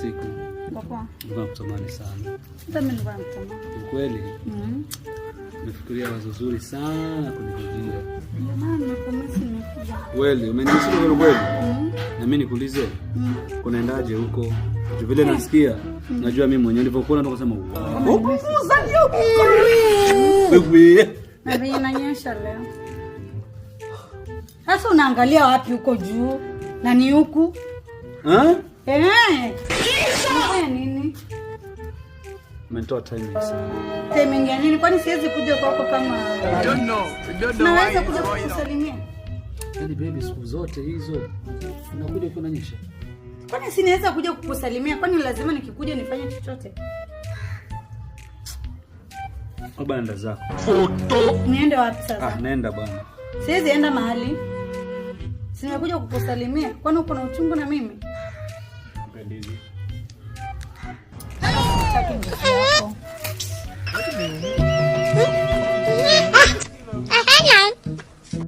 siku. Papa. Nakutamani sana. Hata mimi nakutamani. Kweli? Nimefikiria wazo zuri sana kunikujia. Mama, nakumisi nimekuja. Kweli, umenisikia kweli? Na mimi nikuulize. Kunaendaje huko? Vile nasikia, najua mimi mwenyewe nilipokuona ndo kusema wow. Wewe. Na vile inanyesha leo. Sasa unaangalia wapi huko juu? Na ni huku? Unafanya nini? Umetoa timing sana. Timing ya nini? Kwani siwezi kuja kwako kama I don't know. naweza kuja kukusalimia? Yaani baby, siku zote hizo unakuja kunanyesha. Kwani sinaweza kuja kukusalimia? Kwani lazima nikikuja nifanye chochote? Bwana nenda zako. Niende wapi sasa? Nenda bwana. Siwezi enda mahali. Simekuja kukusalimia. Kwani uko na uchungu na mimi? Mpendizi.